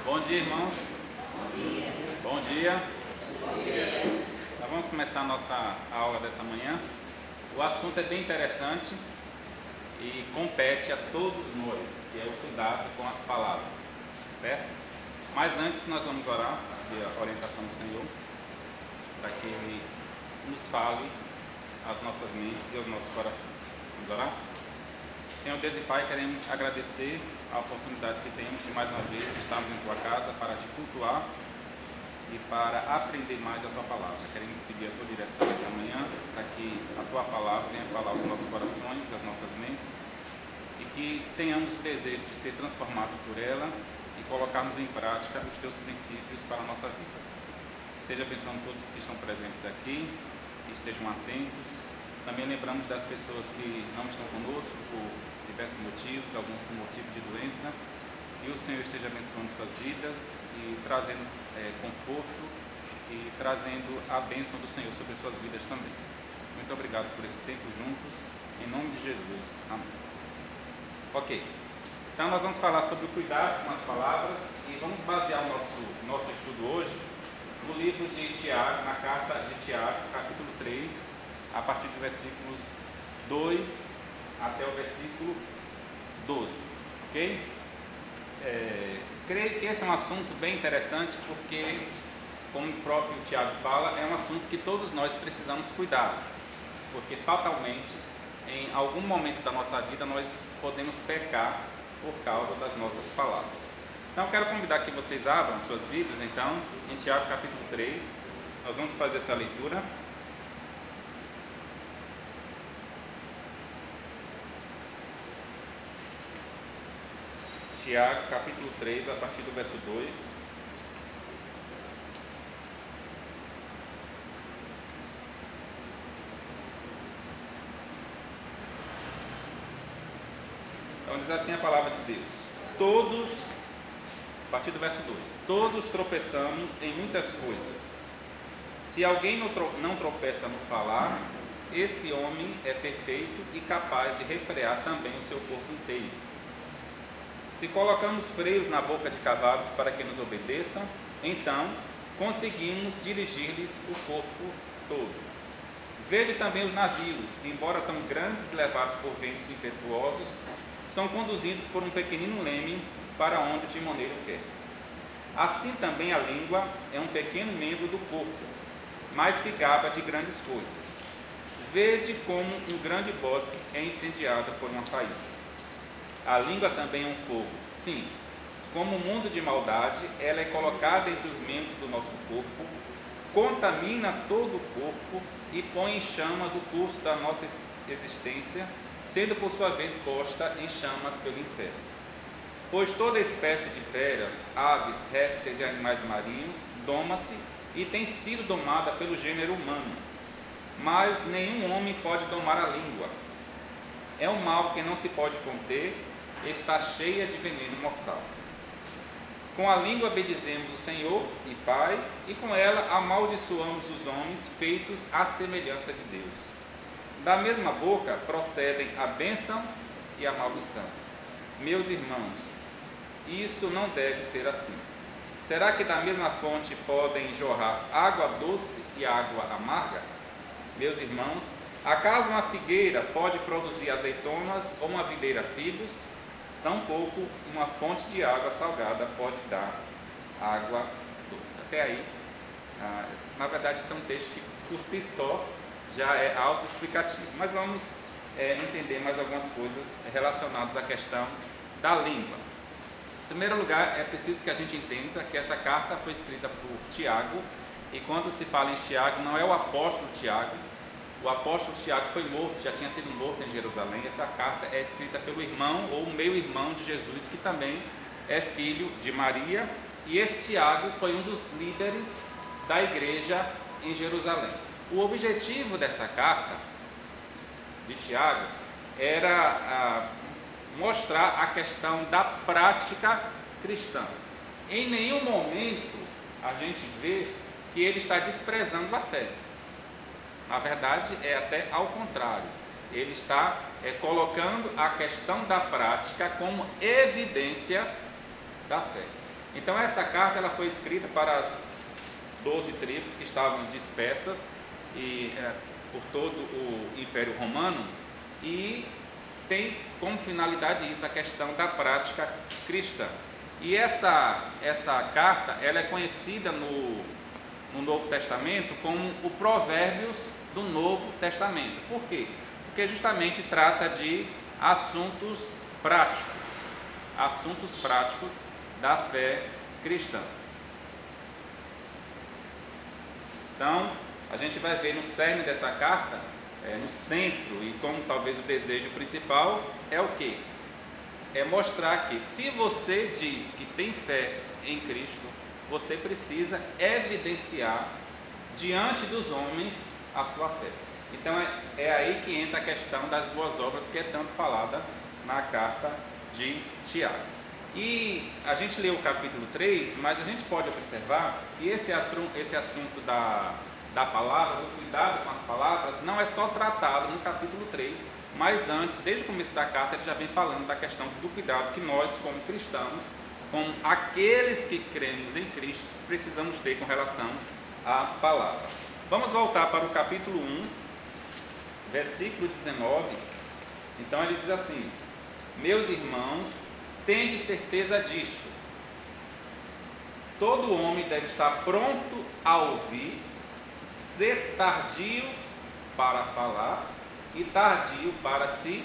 Bom dia, irmãos. Bom dia. Nós vamos começar a nossa aula dessa manhã. O assunto é bem interessante e compete a todos nós, que é o cuidado com as palavras, certo? Mas antes nós vamos orar, pedir a orientação do Senhor, para que Ele nos fale às nossas mentes e aos nossos corações. Vamos orar? Senhor Deus e Pai, queremos agradecer a oportunidade que temos de mais uma vez estarmos em Tua casa para Te cultuar e para aprender mais a Tua palavra. Queremos pedir a Tua direção essa manhã, para que a Tua palavra venha falar aos nossos corações e às nossas mentes, e que tenhamos o desejo de ser transformados por ela e colocarmos em prática os Teus princípios para a nossa vida. Seja abençoando todos que estão presentes aqui, que estejam atentos. Também lembramos das pessoas que não estão conosco por diversos motivos, alguns por motivo de doença, e o Senhor esteja abençoando suas vidas e trazendo conforto e trazendo a bênção do Senhor sobre as suas vidas também. Muito obrigado por esse tempo juntos, em nome de Jesus. Amém. Ok, então nós vamos falar sobre o cuidado com as palavras e vamos basear o nosso estudo hoje no livro de Tiago, na carta de Tiago, capítulo 3, a partir dos versículos 2 até o versículo 12, ok? Creio que esse é um assunto bem interessante porque, como o próprio Tiago fala, é um assunto que todos nós precisamos cuidar, porque fatalmente, em algum momento da nossa vida, nós podemos pecar por causa das nossas palavras. Então, eu quero convidar que vocês abram suas Bíblias, então, em Tiago capítulo 3, nós vamos fazer essa leitura. Tiago, capítulo 3, a partir do verso 2. Então diz assim a palavra de Deus: todos, a partir do verso 2, todos tropeçamos em muitas coisas. Se alguém não tropeça no falar, esse homem é perfeito e capaz de refrear também o seu corpo inteiro. Se colocamos freios na boca de cavalos para que nos obedeçam, então conseguimos dirigir-lhes o corpo todo. Vede também os navios, que, embora tão grandes e levados por ventos impetuosos, são conduzidos por um pequenino leme para onde o timoneiro quer. Assim também a língua é um pequeno membro do corpo, mas se gaba de grandes coisas. Vede como um grande bosque é incendiado por uma faísca. A língua também é um fogo. Sim, como um mundo de maldade, ela é colocada entre os membros do nosso corpo, contamina todo o corpo e põe em chamas o curso da nossa existência, sendo por sua vez posta em chamas pelo inferno. Pois toda espécie de feras, aves, répteis e animais marinhos doma-se e tem sido domada pelo gênero humano, mas nenhum homem pode domar a língua. É um mal que não se pode conter, está cheia de veneno mortal. Com a língua bendizemos o Senhor e Pai, e com ela amaldiçoamos os homens feitos à semelhança de Deus. Da mesma boca procedem a bênção e a maldição. Meus irmãos, isso não deve ser assim. Será que da mesma fonte podem jorrar água doce e água amarga? Meus irmãos, acaso uma figueira pode produzir azeitonas ou uma videira figos? Tampouco uma fonte de água salgada pode dar água doce. Até aí, na verdade, esse é um texto que por si só já é autoexplicativo. Mas vamos entender mais algumas coisas relacionadas à questão da língua. Em primeiro lugar, é preciso que a gente entenda que essa carta foi escrita por Tiago, e quando se fala em Tiago, não é o apóstolo Tiago. O apóstolo Tiago foi morto, já tinha sido morto em Jerusalém. Essa carta é escrita pelo irmão ou meio-irmão de Jesus, que também é filho de Maria, e esse Tiago foi um dos líderes da igreja em Jerusalém. O objetivo dessa carta de Tiago era mostrar a questão da prática cristã. Em nenhum momento a gente vê que ele está desprezando a fé. Na verdade, é até ao contrário. Ele está colocando a questão da prática como evidência da fé. Então essa carta ela foi escrita para as 12 tribos que estavam dispersas por todo o Império Romano, e tem como finalidade isso, a questão da prática cristã. E essa carta ela é conhecida no Novo Testamento como o Provérbios do Novo Testamento. Por quê? Porque justamente trata de assuntos práticos da fé cristã. Então, a gente vai ver no cerne dessa carta, no centro, e como talvez o desejo principal, é o quê? É mostrar que se você diz que tem fé em Cristo, você precisa evidenciar diante dos homens a sua fé. Então é aí que entra a questão das boas obras, que é tanto falada na carta de Tiago. E a gente leu o capítulo 3, mas a gente pode observar que esse assunto da palavra, do cuidado com as palavras, não é só tratado no capítulo 3, mas antes, desde o começo da carta, ele já vem falando da questão do cuidado que nós, como cristãos, como aqueles que cremos em Cristo, precisamos ter com relação à palavra. Vamos voltar para o capítulo 1, versículo 19. Então ele diz assim: meus irmãos, tende certeza disto, todo homem deve estar pronto a ouvir, ser tardio para falar e tardio para se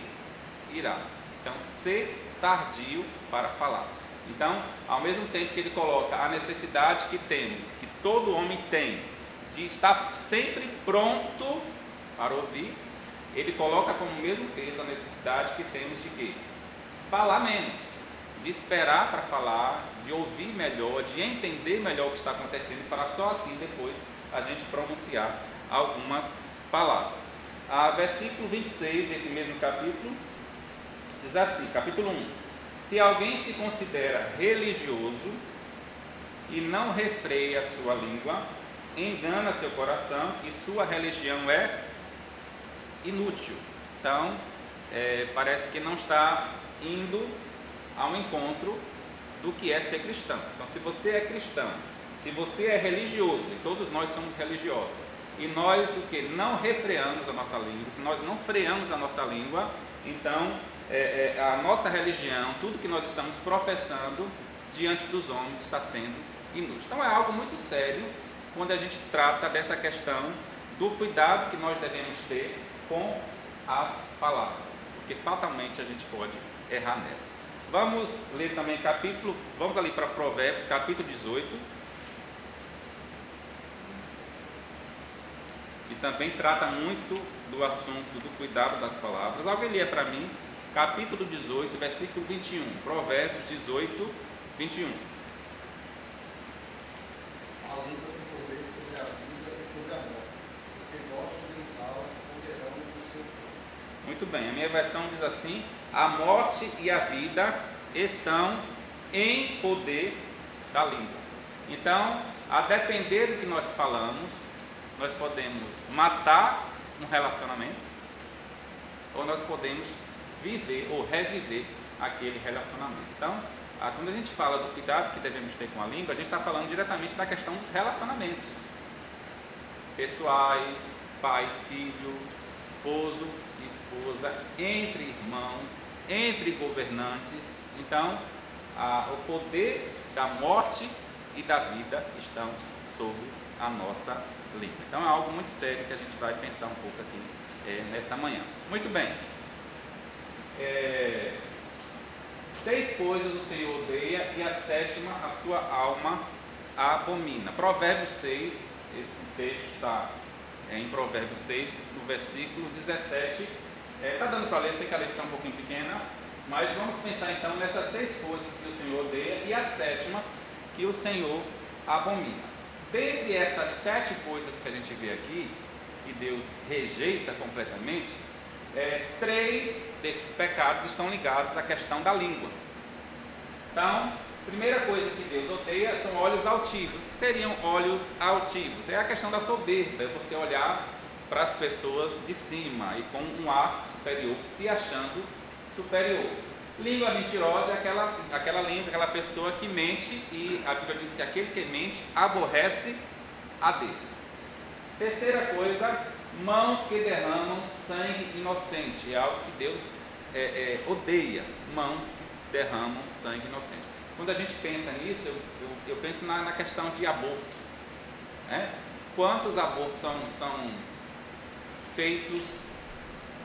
irar. Então, ser tardio para falar. Então, ao mesmo tempo que ele coloca a necessidade que temos, que todo homem tem, de estar sempre pronto para ouvir, ele coloca como mesmo peso a necessidade que temos de quê? Falar menos, de esperar para falar, de ouvir melhor, de entender melhor o que está acontecendo, para só assim depois a gente pronunciar algumas palavras. Versículo 26 desse mesmo capítulo diz assim, capítulo 1: se alguém se considera religioso e não refreia a sua língua, engana seu coração e sua religião é inútil. Então, parece que não está indo ao encontro do que é ser cristão. Então, se você é cristão, se você é religioso, e todos nós somos religiosos, e nós o que? Não refreamos a nossa língua, se nós não freamos a nossa língua, então a nossa religião, tudo que nós estamos professando diante dos homens está sendo inútil. Então é algo muito sério quando a gente trata dessa questão do cuidado que nós devemos ter com as palavras, porque fatalmente a gente pode errar nela. Vamos ler também vamos ali para Provérbios, capítulo 18, que também trata muito do assunto do cuidado das palavras. Alguém lê para mim, capítulo 18, versículo 21, Provérbios 18, 21. A língua tem poder sobre a vida e sobre a morte. Os que gostam de usá-la poderão do seu fruto. Muito bem, a minha versão diz assim: a morte e a vida estão em poder da língua. Então, a depender do que nós falamos, nós podemos matar um relacionamento, ou nós podemos viver ou reviver aquele relacionamento. Então, quando a gente fala do cuidado que devemos ter com a língua, a gente está falando diretamente da questão dos relacionamentos pessoais, pai, filho, esposo e esposa, entre irmãos, entre governantes. Então, o poder da morte e da vida estão sobre a nossa língua. Então é algo muito sério que a gente vai pensar um pouco aqui nessa manhã. Muito bem. 6 coisas o Senhor odeia e a 7ª a sua alma abomina. Provérbios 6, esse texto está em Provérbios 6, no versículo 17. Está dando para ler, eu sei que a letra está um pouquinho pequena, mas vamos pensar então nessas 6 coisas que o Senhor odeia e a 7ª que o Senhor abomina. Dentre essas 7 coisas que a gente vê aqui, que Deus rejeita completamente, 3 desses pecados estão ligados à questão da língua. Então, a primeira coisa que Deus odeia são olhos altivos. O que seriam olhos altivos? É a questão da soberba, é você olhar para as pessoas de cima e com um ar superior, se achando superior. Língua mentirosa é aquela língua, aquela pessoa que mente, e a Bíblia diz que aquele que mente aborrece a Deus. Terceira coisa, mãos que derramam sangue inocente. É algo que Deus odeia, mãos que derramam sangue inocente. Quando a gente pensa nisso, eu penso na questão de aborto. Quantos abortos são feitos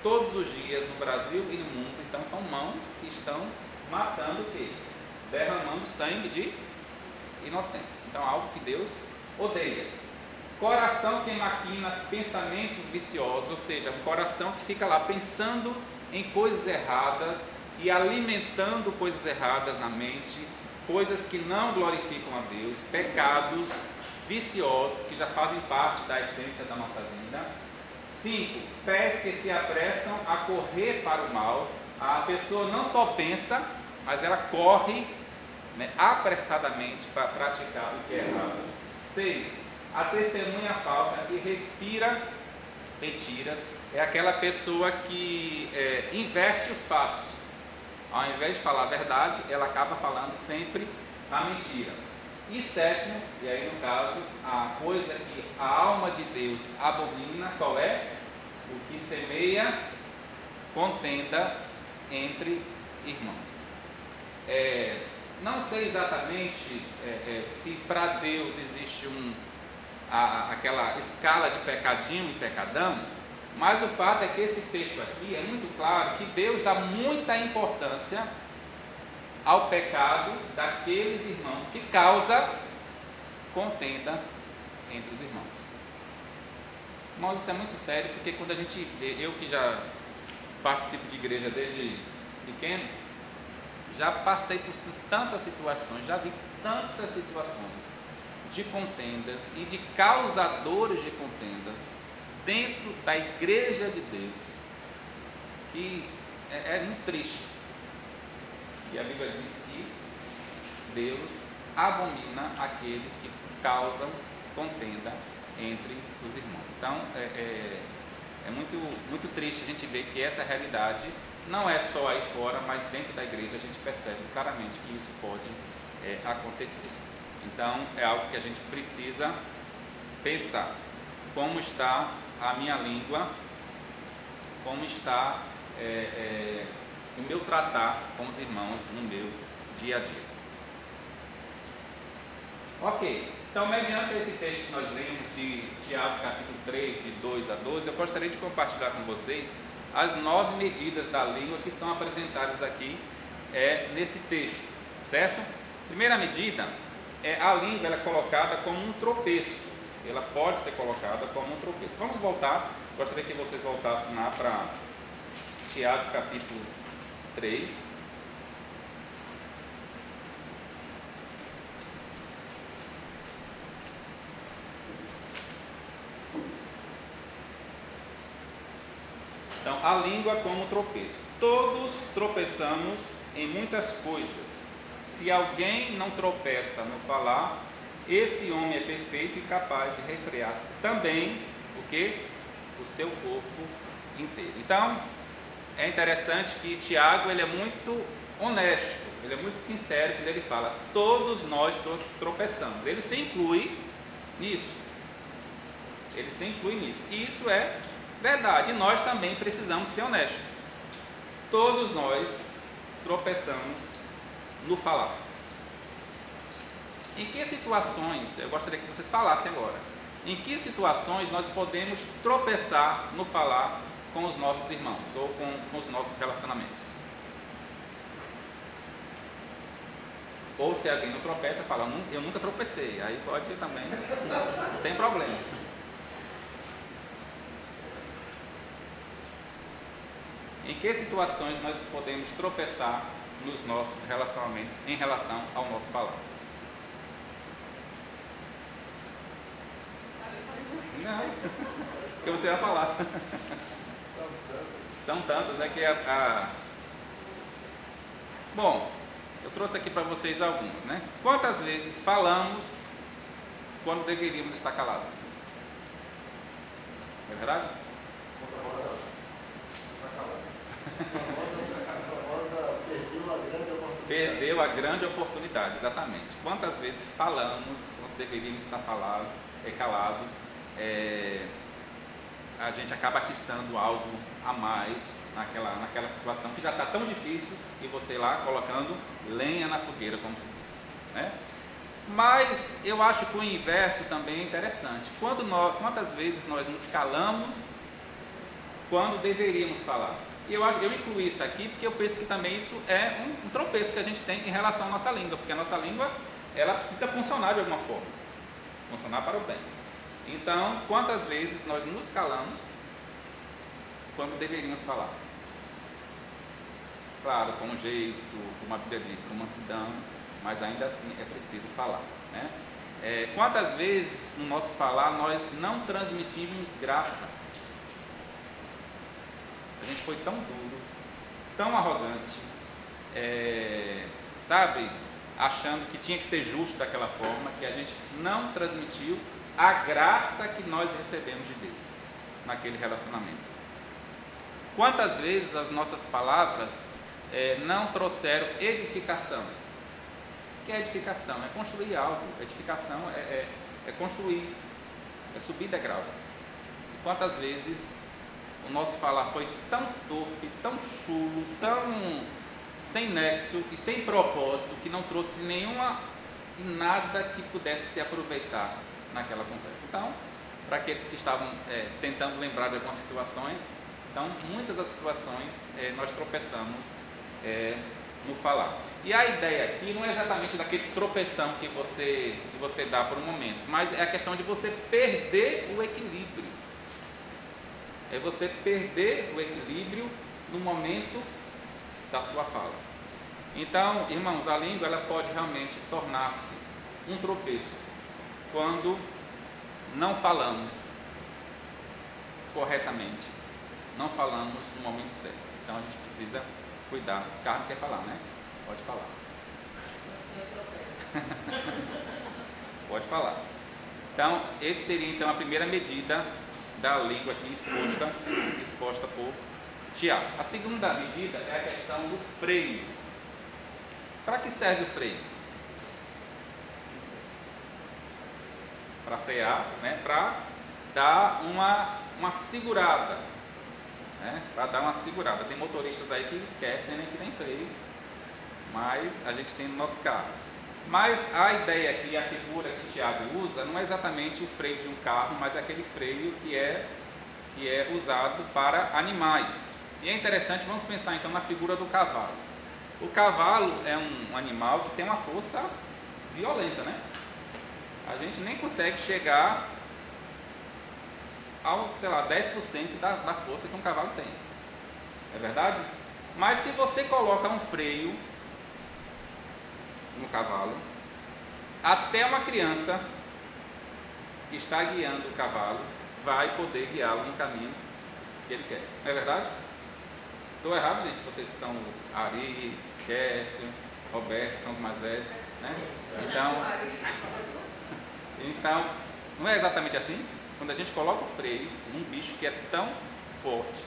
todos os dias no Brasil e no mundo? Então são mãos que estão matando o quê? Derramando sangue de inocentes. Então é algo que Deus odeia. Coração que maquina pensamentos viciosos, ou seja, um coração que fica lá pensando em coisas erradas e alimentando coisas erradas na mente, coisas que não glorificam a Deus, pecados viciosos que já fazem parte da essência da nossa vida. 5. Pés que se apressam a correr para o mal. A pessoa não só pensa, mas ela corre, apressadamente para praticar o que é errado. 6. A testemunha falsa que respira mentiras. É aquela pessoa que inverte os fatos. Ao invés de falar a verdade, ela acaba falando sempre a mentira. E 7, e aí no caso, a coisa que a alma de Deus abomina, qual é? O que semeia contenda entre irmãos. Não sei exatamente se para Deus existe aquela escala de pecadinho e pecadão, mas o fato é que esse texto aqui é muito claro que Deus dá muita importância ao pecado daqueles irmãos que causa contenda entre os irmãos. Irmãos, isso é muito sério, porque quando a gente vê, eu que já participo de igreja desde pequeno, já passei por tantas situações, já vi tantas situações de contendas e de causadores de contendas dentro da igreja de Deus, que é muito triste. E a Bíblia diz que Deus abomina aqueles que causam contenda entre os irmãos. Então, é muito triste a gente ver que essa realidade não é só aí fora, mas dentro da igreja a gente percebe claramente que isso pode acontecer. Então, é algo que a gente precisa pensar. Como está a minha língua? Como está o meu tratar com os irmãos no meu dia a dia? Ok, então mediante esse texto que nós lemos de Tiago capítulo 3, de 2 a 12, eu gostaria de compartilhar com vocês as 9 medidas da língua que são apresentadas aqui nesse texto, certo? Primeira medida, a língua ela é colocada como um tropeço, ela pode ser colocada como um tropeço. Vamos voltar, gostaria que vocês voltassem lá para Tiago capítulo 3. Então, a língua como tropeço. Todos tropeçamos em muitas coisas. Se alguém não tropeça no falar, esse homem é perfeito e capaz de refrear também o seu corpo inteiro. Então, é interessante que Tiago ele é muito honesto, ele é muito sincero quando ele fala, todos nós tropeçamos. Ele se inclui nisso. Ele se inclui nisso. E isso é verdade. Nós também precisamos ser honestos. Todos nós tropeçamos no falar. Em que situações, eu gostaria que vocês falassem agora, em que situações nós podemos tropeçar no falar com os nossos irmãos ou com os nossos relacionamentos? Ou se alguém não tropeça, fala, eu nunca tropecei, aí pode também, não tem problema. Em que situações nós podemos tropeçar nos nossos relacionamentos em relação ao nosso falar? Não, o que você vai falar? São tantas, né? Bom, eu trouxe aqui para vocês algumas, né? Quantas vezes falamos quando deveríamos estar calados? É verdade? A famosa perdeu Perdeu a grande oportunidade, exatamente. Quantas vezes falamos quando deveríamos estar calados, a gente acaba atiçando algo a mais naquela situação que já está tão difícil e você lá colocando lenha na fogueira, como se diz, né? Mas eu acho que o inverso também é interessante. Quantas vezes nós nos calamos quando deveríamos falar? E eu incluí isso aqui porque eu penso que também isso é um tropeço que a gente tem em relação à nossa língua, porque a nossa língua, ela precisa funcionar de alguma forma, funcionar para o bem. Então, quantas vezes nós nos calamos quando deveríamos falar? Claro, com jeito, como a Bíblia diz, com mansidão, mas ainda assim é preciso falar, né? Quantas vezes no nosso falar nós não transmitimos graça? A gente foi tão duro, tão arrogante, sabe, achando que tinha que ser justo daquela forma, que a gente não transmitiu a graça que nós recebemos de Deus naquele relacionamento. Quantas vezes as nossas palavras não trouxeram edificação? O que é edificação? É construir algo. Edificação é construir, é subir degraus. E quantas vezes o nosso falar foi tão torpe, tão chulo, tão sem nexo e sem propósito, que não trouxe nenhuma e nada que pudesse se aproveitar naquela conversa. Então, para aqueles que estavam tentando lembrar de algumas situações, então, muitas das situações nós tropeçamos no falar. E a ideia aqui não é exatamente daquele tropeção que você dá por um momento, mas é a questão de você perder o equilíbrio. É você perder o equilíbrio no momento da sua fala. Então, irmãos, a língua ela pode realmente tornar-se um tropeço quando não falamos corretamente, não falamos no momento certo. Então a gente precisa cuidar. O Carlos quer falar, né? Pode falar. Pode falar. Então, esse seria então a primeira medida da língua aqui exposta por Tiago. A segunda medida é a questão do freio. Para que serve o freio? Para frear, né? Para dar uma segurada, né? Para dar uma segurada. Tem motoristas aí que esquecem, né, que tem freio, mas a gente tem no nosso carro. Mas a ideia aqui, a figura que Tiago usa, não é exatamente o freio de um carro, mas é aquele freio que é usado para animais. E é interessante, vamos pensar então na figura do cavalo. O cavalo é um animal que tem uma força violenta, né? A gente nem consegue chegar ao, 10% da força que um cavalo tem. É verdade? Mas se você coloca um freio no cavalo, até uma criança que está guiando o cavalo vai poder guiá-lo no caminho que ele quer. Não é verdade? Estou errado, gente? Vocês que são Ari, Kécio, Roberto, são os mais velhos, né? Então, não é exatamente assim? Quando a gente coloca o freio num bicho que é tão forte,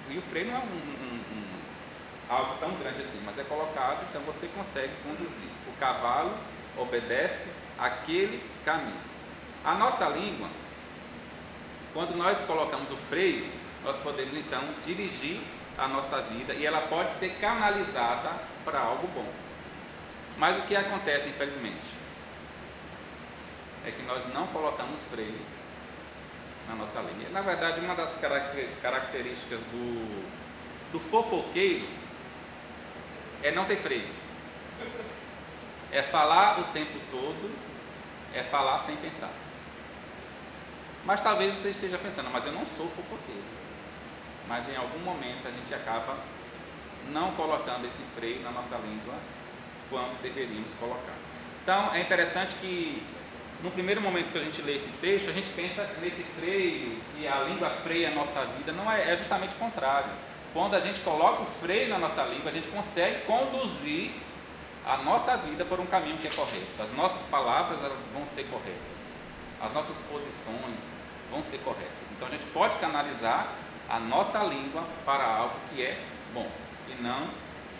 e o freio não é algo tão grande assim, mas é colocado, então você consegue conduzir. O cavalo obedece aquele caminho. A nossa língua, quando nós colocamos o freio, nós podemos então dirigir a nossa vida e ela pode ser canalizada para algo bom. Mas o que acontece, infelizmente, é que nós não colocamos freio na nossa língua. Na verdade, uma das características do fofoqueiro é não ter freio. É falar o tempo todo, é falar sem pensar. Mas talvez você esteja pensando, mas eu não sou fofoqueiro. Mas em algum momento a gente acaba não colocando esse freio na nossa língua quando deveríamos colocar. Então é interessante que no primeiro momento que a gente lê esse texto, a gente pensa nesse freio, que a língua freia a nossa vida. Não é justamente o contrário. Quando a gente coloca o freio na nossa língua, a gente consegue conduzir a nossa vida por um caminho que é correto. As nossas palavras elas vão ser corretas. As nossas posições vão ser corretas. Então a gente pode canalizar a nossa língua para algo que é bom e não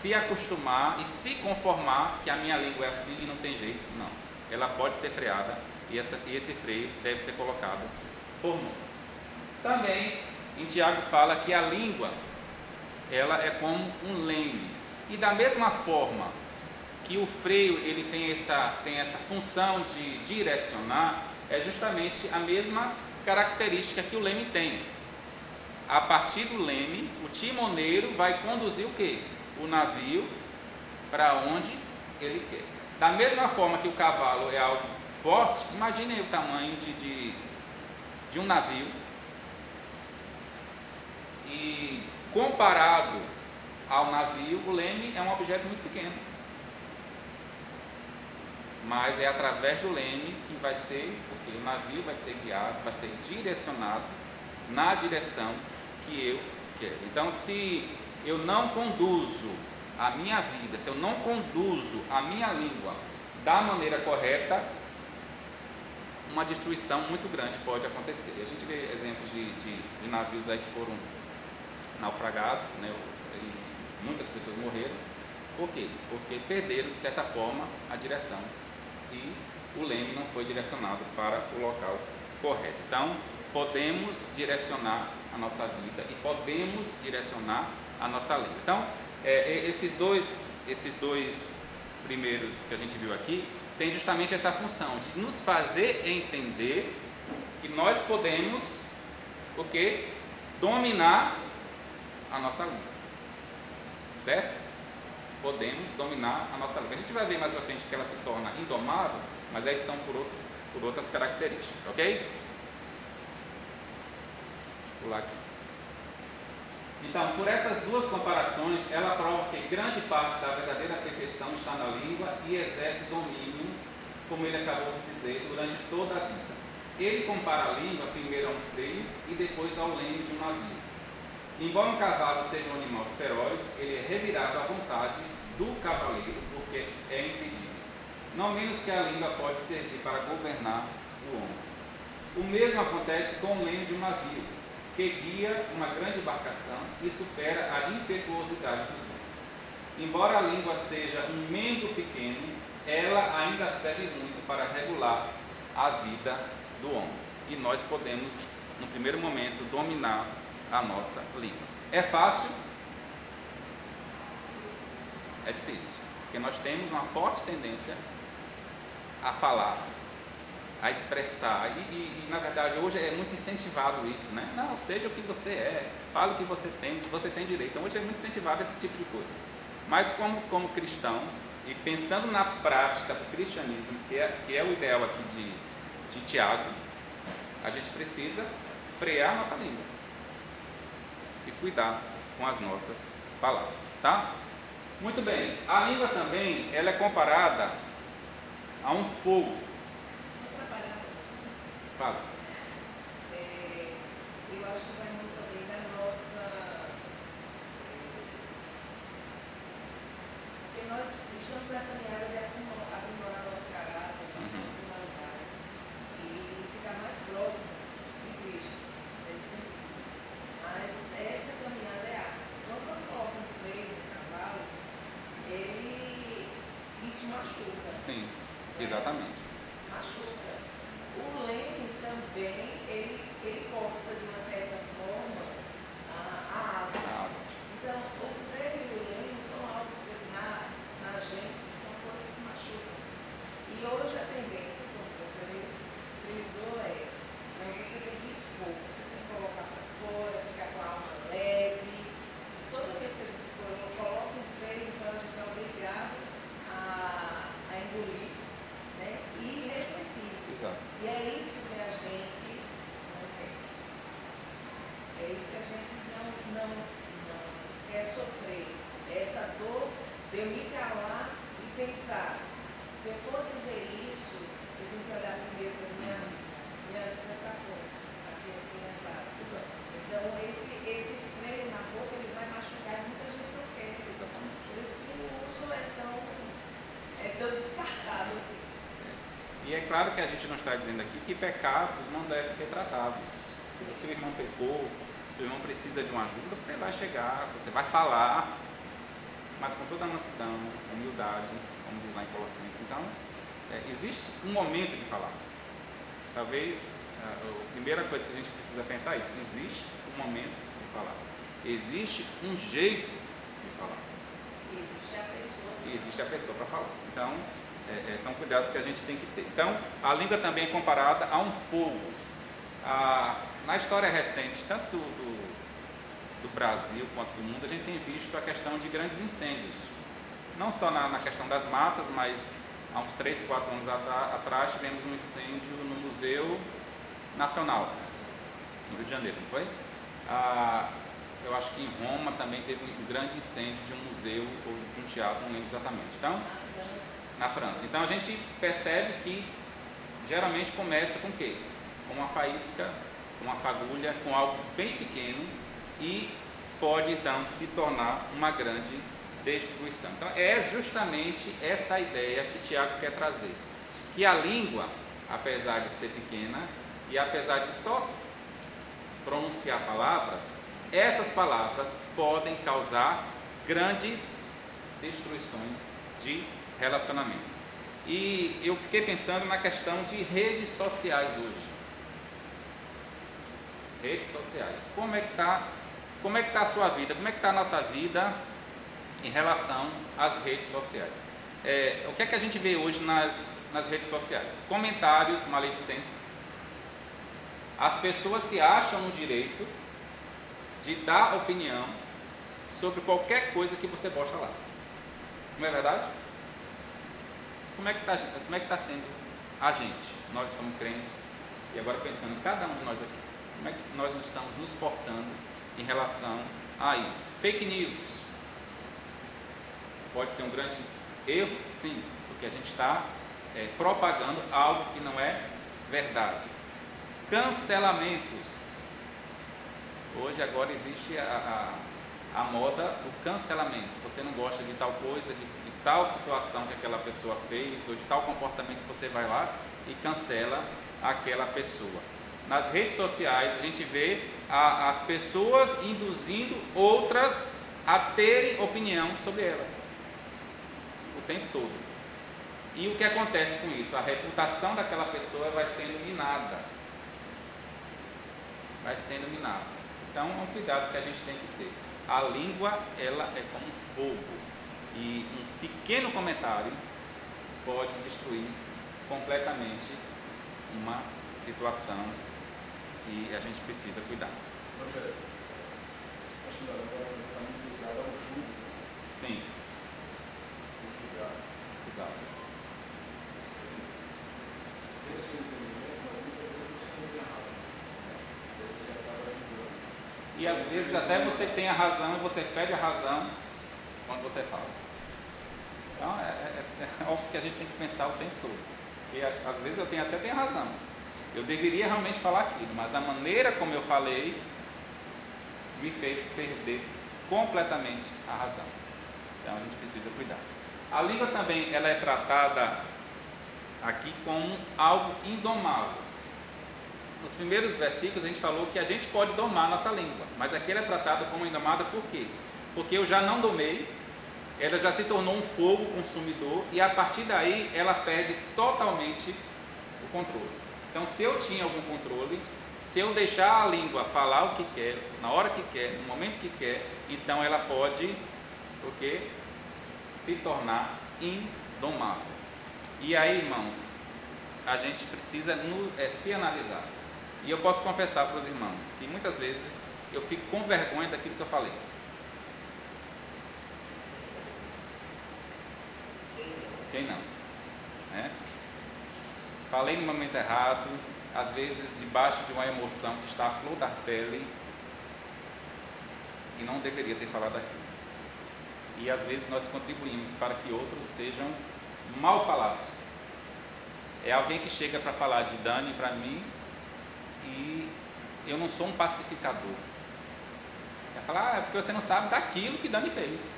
se acostumar e se conformar que a minha língua é assim e não tem jeito. Não. Ela pode ser freada e esse freio deve ser colocado por nós. Também, em Tiago fala que a língua, ela é como um leme. E da mesma forma que o freio ele tem essa função de direcionar, é justamente a mesma característica que o leme tem. A partir do leme, o timoneiro vai conduzir o quê? O navio para onde ele quer. Da mesma forma que o cavalo é algo forte, imaginem o tamanho de um navio e comparado ao navio, o leme é um objeto muito pequeno. Mas é através do leme que vai ser, porque o navio vai ser guiado, vai ser direcionado na direção que eu quero. Então, se eu não conduzo a minha vida, se eu não conduzo a minha língua da maneira correta, uma destruição muito grande pode acontecer. A gente vê exemplos de navios aí que foram naufragados, né? E muitas pessoas morreram. Por quê? Porque perderam, de certa forma, a direção e o leme não foi direcionado para o local correto. Então, podemos direcionar a nossa vida e podemos direcionar a nossa língua. Então, esses dois primeiros que a gente viu aqui, tem justamente essa função de nos fazer entender que nós podemos, porque dominar a nossa língua, certo? Podemos dominar a nossa língua. A gente vai ver mais para frente que ela se torna indomável, mas aí são por outras características, ok? Vou pular aqui. Então, por essas duas comparações, ela prova que grande parte da verdadeira perfeição está na língua e exerce domínio, como ele acabou de dizer, durante toda a vida. Ele compara a língua primeiro a um freio e depois ao leme de um navio. Embora um cavalo seja um animal feroz, ele é revirado à vontade do cavaleiro, porque é impedido. Não menos que a língua pode servir para governar o homem. O mesmo acontece com o leme de um navio, que guia uma grande embarcação e supera a impetuosidade dos ventos. Embora a língua seja um membro pequeno, ela ainda serve muito para regular a vida do homem. E nós podemos, no primeiro momento, dominar a nossa língua. É fácil? É difícil, porque nós temos uma forte tendência a falar, a expressar, e na verdade hoje é muito incentivado isso, né? Não, seja o que você é, fale o que você tem, se você tem direito. Então hoje é muito incentivado esse tipo de coisa. Mas como cristãos, e pensando na prática do cristianismo, que é o ideal aqui de Tiago, a gente precisa frear a nossa língua e cuidar com as nossas palavras, tá? Muito bem, a língua também, ela é comparada a um fogo. Fala. Eu acho que vai muito também da nossa... Porque nós estamos na caminhada de aprimorar nosso caráter, nossa personalidade e ficar mais próximo de Cristo, nesse sentido. Mas essa caminhada é árdua. Quando você coloca um freio no cavalo, isso machuca. Sim, exatamente. Machuca. O leme também, ele corta de uma certa forma a água. Então, o freio e o leme são algo que na gente são coisas que machucam. E hoje a tendência, como você frisou, não, você tem que expor, você tem que colocar para fora, ficar com a alma leve. Toda vez que a gente coloca um freio, então a gente é obrigado a engolir, né? E refletir. Exato. E é isso que a gente não quer. É isso que a gente não quer sofrer. Essa dor de eu me calar e pensar, se eu for dizer isso, eu tenho que olhar primeiro para minha vida está como? Assim, assado. Então, esse freio na boca, ele vai machucar e muita gente não quer. Exatamente. Por isso que o uso é tão descartado assim. E é claro que a gente não está dizendo aqui que pecados não devem ser tratados. Se o seu irmão pecou, se o irmão precisa de uma ajuda, você vai chegar, você vai falar, mas com toda a mansidão, humildade, como diz lá em Colossenses. Então, existe um momento de falar. Talvez a primeira coisa que a gente precisa pensar é isso: existe um momento de falar, existe um jeito de falar, E existe a pessoa para falar. Então, são cuidados que a gente tem que ter. Então, a língua também é comparada a um fogo. Na história recente, tanto do Brasil quanto do mundo, a gente tem visto a questão de grandes incêndios. Não só na questão das matas, mas há uns 3, 4 anos atrás tivemos um incêndio no Museu Nacional, no Rio de Janeiro, não foi? Eu acho que em Roma também teve um grande incêndio de um museu ou de um teatro, não lembro exatamente. Então, na França. Então a gente percebe que geralmente começa com o quê? Com uma faísca, com uma fagulha, com algo bem pequeno e pode então se tornar uma grande destruição. Então é justamente essa ideia que Tiago quer trazer, que a língua, apesar de ser pequena e apesar de só pronunciar palavras, essas palavras podem causar grandes destruições de relacionamentos. E eu fiquei pensando na questão de redes sociais hoje. Redes sociais. Como é que está a sua vida? Como é que está a nossa vida em relação às redes sociais? O que é que a gente vê hoje nas redes sociais? Comentários maledicentes. As pessoas se acham no direito de dar opinião sobre qualquer coisa que você posta lá. Não é verdade? Como é que está sendo a gente, nós como crentes, e agora pensando, cada um de nós aqui, como é que nós estamos nos portando em relação a isso? Fake news pode ser um grande erro? Sim, porque a gente está propagando algo que não é verdade. Cancelamentos. Hoje agora existe a moda do cancelamento. Você não gosta de tal coisa, de tal situação que aquela pessoa fez, ou de tal comportamento, que você vai lá e cancela aquela pessoa. Nas redes sociais a gente vê as pessoas induzindo outras a terem opinião sobre elas o tempo todo. E o que acontece com isso? A reputação daquela pessoa vai sendo minada. Vai sendo minada. Então é um cuidado que a gente tem que ter. A língua, ela é como fogo. E um pequeno comentário pode destruir completamente uma situação e a gente precisa cuidar. Rogério, acho que agora está muito ligado ao julgo. Sim. O julgar. Exato. Você tem o seu entendimento, mas muitas vezes você não tem a razão. E aí você acaba julgando. E às vezes até você tem a razão e você perde a razão quando você fala. Então é algo que a gente tem que pensar o tempo todo. Porque às vezes eu até tenho razão. Eu deveria realmente falar aquilo, mas a maneira como eu falei me fez perder completamente a razão. Então a gente precisa cuidar. A língua também ela é tratada aqui como algo indomável. Nos primeiros versículos a gente falou que a gente pode domar a nossa língua, mas aqui ela é tratada como indomável por quê? Porque eu já não domei, ela já se tornou um fogo consumidor e a partir daí ela perde totalmente o controle. Então, se eu tinha algum controle, se eu deixar a língua falar o que quer, na hora que quer, no momento que quer, então ela pode se tornar indomável. E aí, irmãos, a gente precisa se analisar. E eu posso confessar para os irmãos que muitas vezes eu fico com vergonha daquilo que eu falei. Quem não? Falei no momento errado, às vezes debaixo de uma emoção que está à flor da pele e não deveria ter falado aquilo. E às vezes nós contribuímos para que outros sejam mal falados. É alguém que chega para falar de Dani para mim e eu não sou um pacificador. Vai falar, é porque você não sabe daquilo que Dani fez.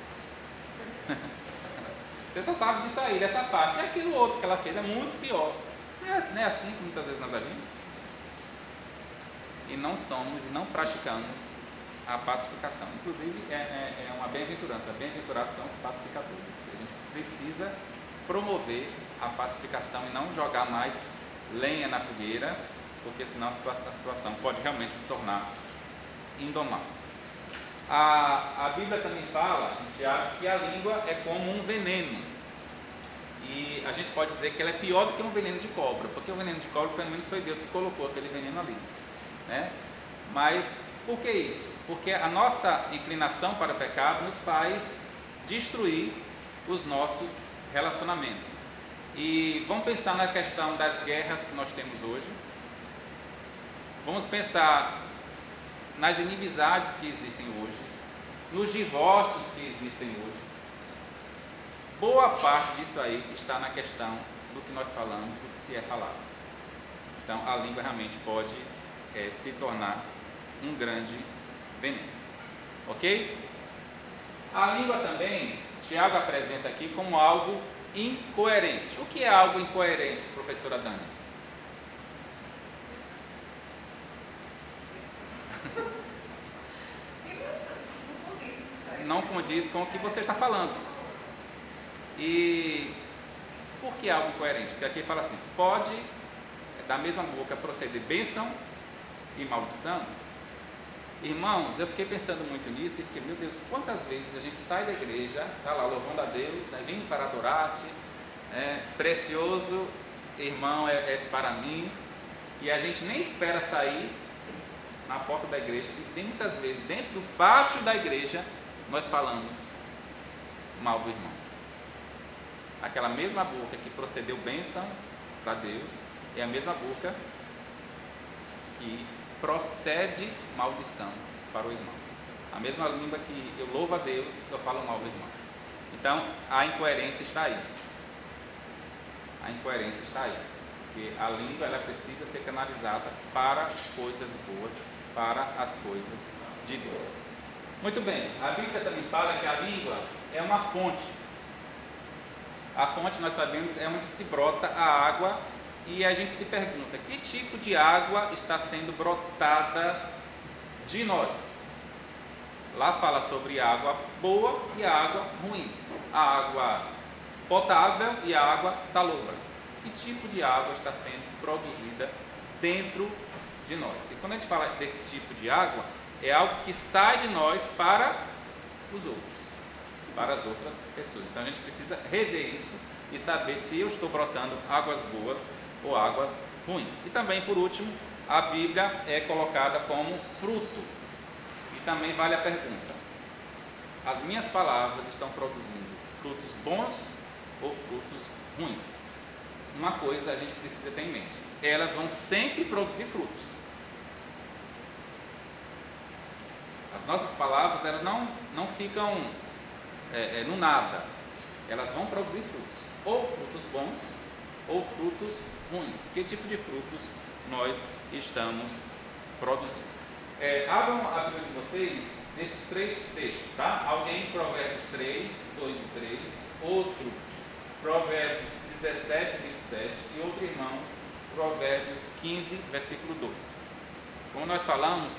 Você só sabe disso aí, dessa parte. E aquilo outro que ela fez é muito pior. Não é assim que muitas vezes nós agimos? E não somos e não praticamos a pacificação. Inclusive, é uma bem-aventurança. Bem-aventurados são os pacificadores. A gente precisa promover a pacificação e não jogar mais lenha na fogueira, porque senão a situação pode realmente se tornar indomável. A Bíblia também fala, em Tiago, que a língua é como um veneno. E a gente pode dizer que ela é pior do que um veneno de cobra, porque o veneno de cobra, pelo menos, foi Deus que colocou aquele veneno ali, né? Mas por que isso? Porque a nossa inclinação para o pecado nos faz destruir os nossos relacionamentos. E vamos pensar na questão das guerras que nós temos hoje. Vamos pensar nas inimizades que existem hoje, nos divórcios que existem hoje. Boa parte disso aí está na questão do que nós falamos, do que se é falado. Então, a língua realmente pode se tornar um grande veneno. Ok? A língua também, Tiago apresenta aqui como algo incoerente. O que é algo incoerente, professora Dani? Não condiz com o que você está falando. E por que algo incoerente? Porque aqui fala assim: pode da mesma boca proceder bênção e maldição. Irmãos, eu fiquei pensando muito nisso e fiquei, meu Deus, quantas vezes a gente sai da igreja, está lá louvando a Deus, né, vindo para adorar-te, precioso irmão és para mim, e a gente nem espera sair na porta da igreja, e muitas vezes dentro do pátio da igreja nós falamos mal do irmão. Aquela mesma boca que procedeu bênção para Deus é a mesma boca que procede maldição para o irmão. A mesma língua que eu louvo a Deus, eu falo mal do irmão. Então, a incoerência está aí. A incoerência está aí. Porque a língua ela precisa ser canalizada para coisas boas, para as coisas de Deus. Muito bem, a Bíblia também fala que a língua é uma fonte. A fonte, nós sabemos, é onde se brota a água, e a gente se pergunta, que tipo de água está sendo brotada de nós? Lá fala sobre a água boa e a água ruim, a água potável e a água salobra. Que tipo de água está sendo produzida dentro de nós? E quando a gente fala desse tipo de água, é algo que sai de nós para os outros, para as outras pessoas. Então a gente precisa rever isso e saber se eu estou brotando águas boas ou águas ruins. E também, por último, a Bíblia é colocada como fruto. E também vale a pergunta: as minhas palavras estão produzindo frutos bons ou frutos ruins? Uma coisa a gente precisa ter em mente: elas vão sempre produzir frutos. As nossas palavras, elas não ficam no nada. Elas vão produzir frutos, ou frutos bons ou frutos ruins. Que tipo de frutos nós estamos produzindo? Abram a Bíblia de vocês nesses três textos, tá? Alguém Provérbios 3, 2 e 3, outro Provérbios 17, 27 e outro irmão Provérbios 15, versículo 2. Como nós falamos,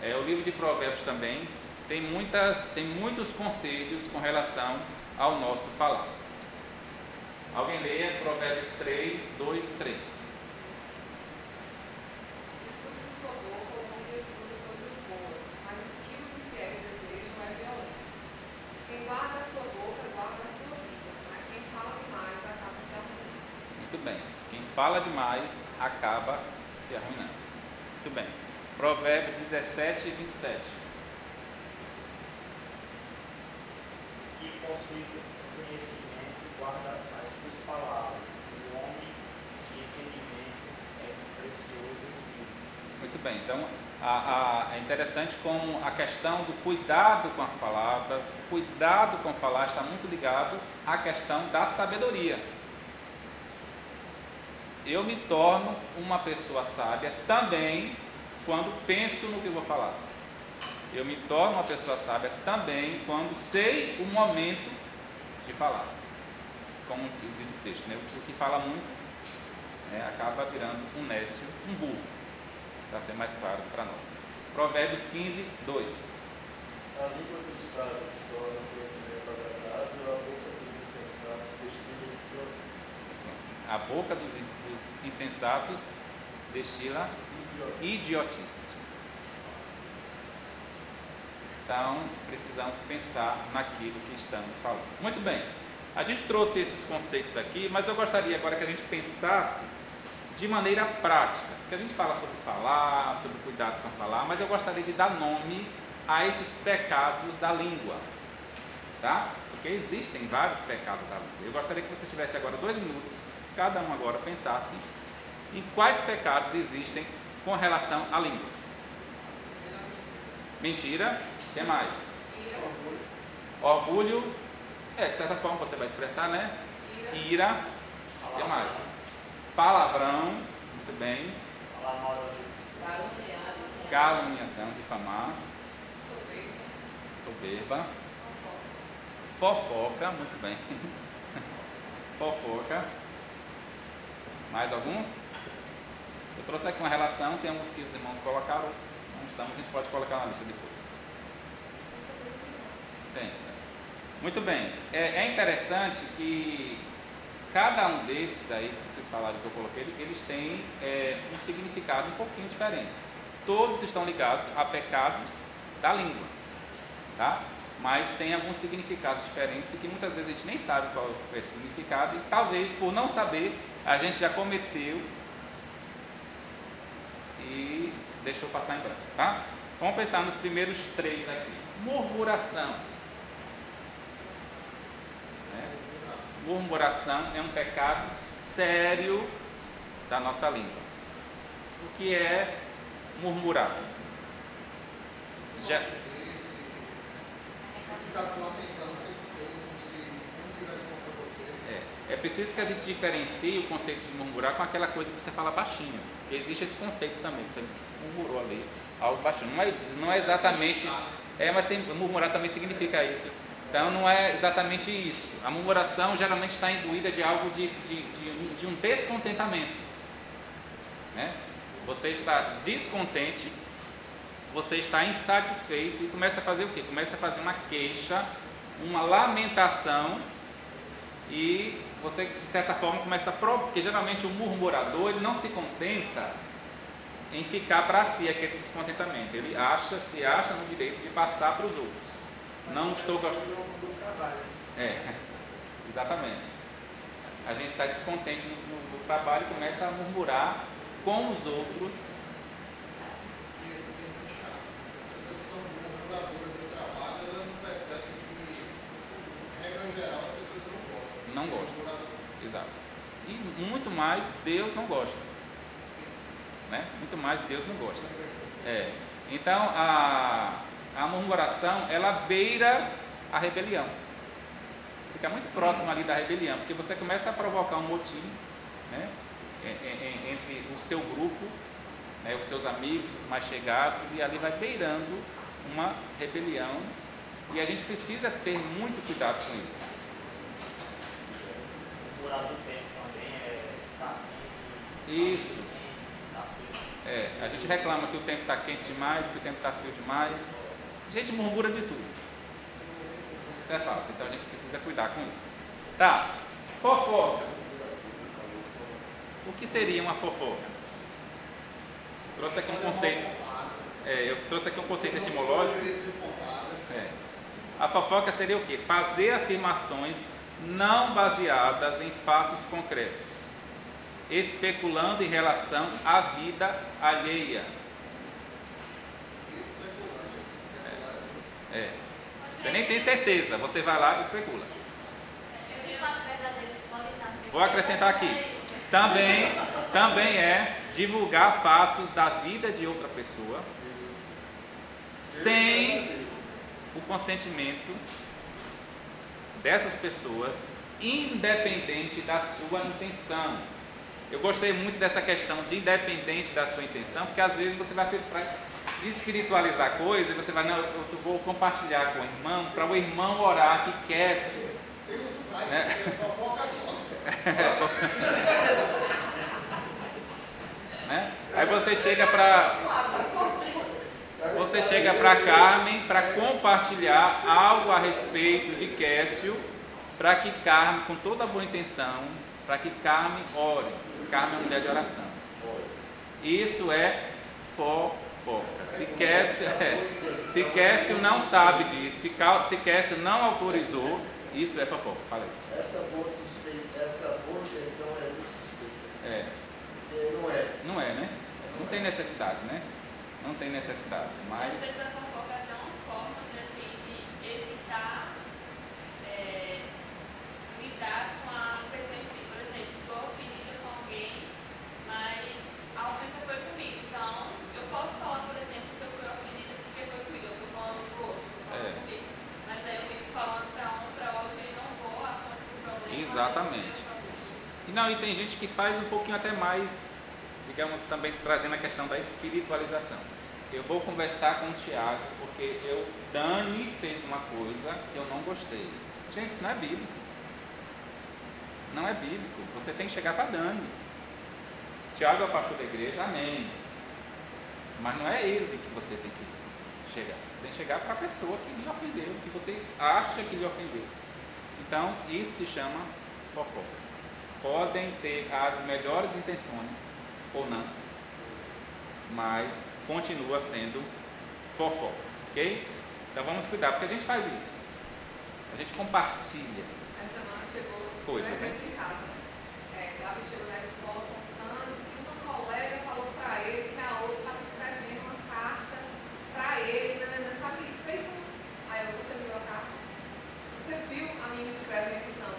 o livro de Provérbios também tem muitos conselhos com relação ao nosso falar. Alguém leia Provérbios 3, 2 e 3. Muito bem. Quem fala demais acaba se arruinando. Muito bem. Provérbios 17 e 27. Que possui conhecimento guarda as suas palavras. O homem de entendimento é precioso espírito. Muito bem. Então, é interessante como a questão do cuidado com as palavras, o cuidado com falar está muito ligado à questão da sabedoria. Eu me torno uma pessoa sábia também quando penso no que vou falar. Eu me torno uma pessoa sábia também quando sei o momento de falar. Como diz o texto, né? O que fala muito acaba virando um nécio, um burro, para ser mais claro para nós. Provérbios 15, 2. A língua dos sábios torna o conhecimento agradável, a boca dos insensatos destila idiotice. A boca dos insensatos destila idiotice. Então, precisamos pensar naquilo que estamos falando. Muito bem, a gente trouxe esses conceitos aqui, mas eu gostaria agora que a gente pensasse de maneira prática, porque a gente fala sobre falar, sobre cuidado com falar, mas eu gostaria de dar nome a esses pecados da língua, tá? Porque existem vários pecados da língua. Eu gostaria que você tivesse agora 2 minutos, cada um agora pensasse em quais pecados existem com relação à língua. Mentira, o que mais? Orgulho, de certa forma você vai expressar, né? Ira, o que mais? Palavrão, muito bem. Caluniação, difamar. Soberba. Fofoca, muito bem. Fofoca. Mais algum? Eu trouxe aqui uma relação, tem alguns que os irmãos colocaram, outros não estamos, a gente pode colocar na lista depois. Bem, muito bem. É interessante que cada um desses aí que vocês falaram que eu coloquei, eles têm um significado um pouquinho diferente. Todos estão ligados a pecados da língua, tá? Mas tem alguns significados diferentes e que muitas vezes a gente nem sabe qual é o significado e talvez por não saber a gente já cometeu e deixou passar em branco, tá? Vamos pensar nos primeiros 3 aqui. Murmuração. Murmuração é um pecado sério da nossa língua. O que é murmurar? Já... Ficar se lamentando o tempo todo, como se não tivesse contra você. É preciso que a gente diferencie o conceito de murmurar com aquela coisa que você fala baixinho. Porque existe esse conceito também, que você murmurou ali, algo baixinho. Não é exatamente... mas murmurar também significa isso. Então não é exatamente isso. A murmuração geralmente está imbuída de algo de um descontentamento, né? Você está descontente, você está insatisfeito e começa a fazer o quê? Começa a fazer uma queixa, uma lamentação e você de certa forma começa a provar, porque geralmente o murmurador ele não se contenta em ficar para si aquele descontentamento. Ele se acha no direito de passar para os outros. Não estou gostando. Exatamente. A gente está descontente no trabalho e começa a murmurar com os outros. E é muito chato. Se as pessoas são murmuradoras do trabalho, elas não percebem que, regra geral, as pessoas não gostam. Não gostam. Exato. E muito mais Deus não gosta. Sim. Né? Muito mais Deus não gosta. Então a murmuração, ela beira a rebelião. Fica muito próximo ali da rebelião, porque você começa a provocar um motim, né, entre o seu grupo, né, os seus amigos, os mais chegados, e ali vai beirando uma rebelião, e a gente precisa ter muito cuidado com isso. O murmurar do tempo também está Isso. A gente reclama que o tempo está quente demais, que o tempo está frio demais. A gente murmura de tudo. Isso é fato, então a gente precisa cuidar com isso. Tá, fofoca. O que seria uma fofoca? Trouxe aqui um conceito. Eu trouxe aqui um conceito etimológico. A fofoca seria o quê? Fazer afirmações não baseadas em fatos concretos, especulando em relação à vida alheia. Você nem tem certeza, você vai lá e especula. Vou acrescentar aqui. Também é divulgar fatos da vida de outra pessoa sem o consentimento dessas pessoas, independente da sua intenção. Eu gostei muito dessa questão de independente da sua intenção, porque às vezes você vai espiritualizar coisa e você vai, não, eu vou compartilhar com o irmão, para o irmão orar que quer. Tem um site que é fofoca gospel. Aí você chega para... Você chega para Carmen para compartilhar algo a respeito de Quécio, para que Carmen, com toda a boa intenção, para que Carmen ore. Carmen é uma mulher de oração. Isso é fofoca. Se Quécio não sabe disso, se Quécio não autorizou, isso é fofoca. Fala aí. Essa boa intenção é muito suspeita. É. Porque não é. Não é, né? Não tem necessidade, né? Não tem necessidade, mas... Às vezes a fofoca é até uma forma de a gente evitar lidar com a pessoa em si. Por exemplo, estou ofendida com alguém, mas a ofensa foi comigo. Então, eu posso falar, por exemplo, que eu fui ofendida porque foi comigo. Eu estou falando pro outro, comigo. Mas aí eu fico falando para um, para outro e não vou à fonte do problema. Exatamente. E tem gente que faz um pouquinho até mais, digamos, também trazendo a questão da espiritualização. Eu vou conversar com o Tiago porque Dani fez uma coisa que eu não gostei. Gente, isso não é bíblico. Não é bíblico. Você tem que chegar para Dani. Tiago é o pastor da igreja, amém. Mas não é ele que você tem que chegar. Você tem que chegar para a pessoa que lhe ofendeu, que você acha que lhe ofendeu. Então, isso se chama fofoca. Podem ter as melhores intenções ou não, mas continua sendo fofoca, ok? Então vamos cuidar, porque a gente faz isso. A gente compartilha Essa semana chegou coisas, um né? exemplo em casa. Gabi chegou na escola contando que uma colega falou para ele que a outra estava escrevendo uma carta para ele, né? Sabe, fez um... Aí você viu a carta? Você viu a menina escrevendo? Não,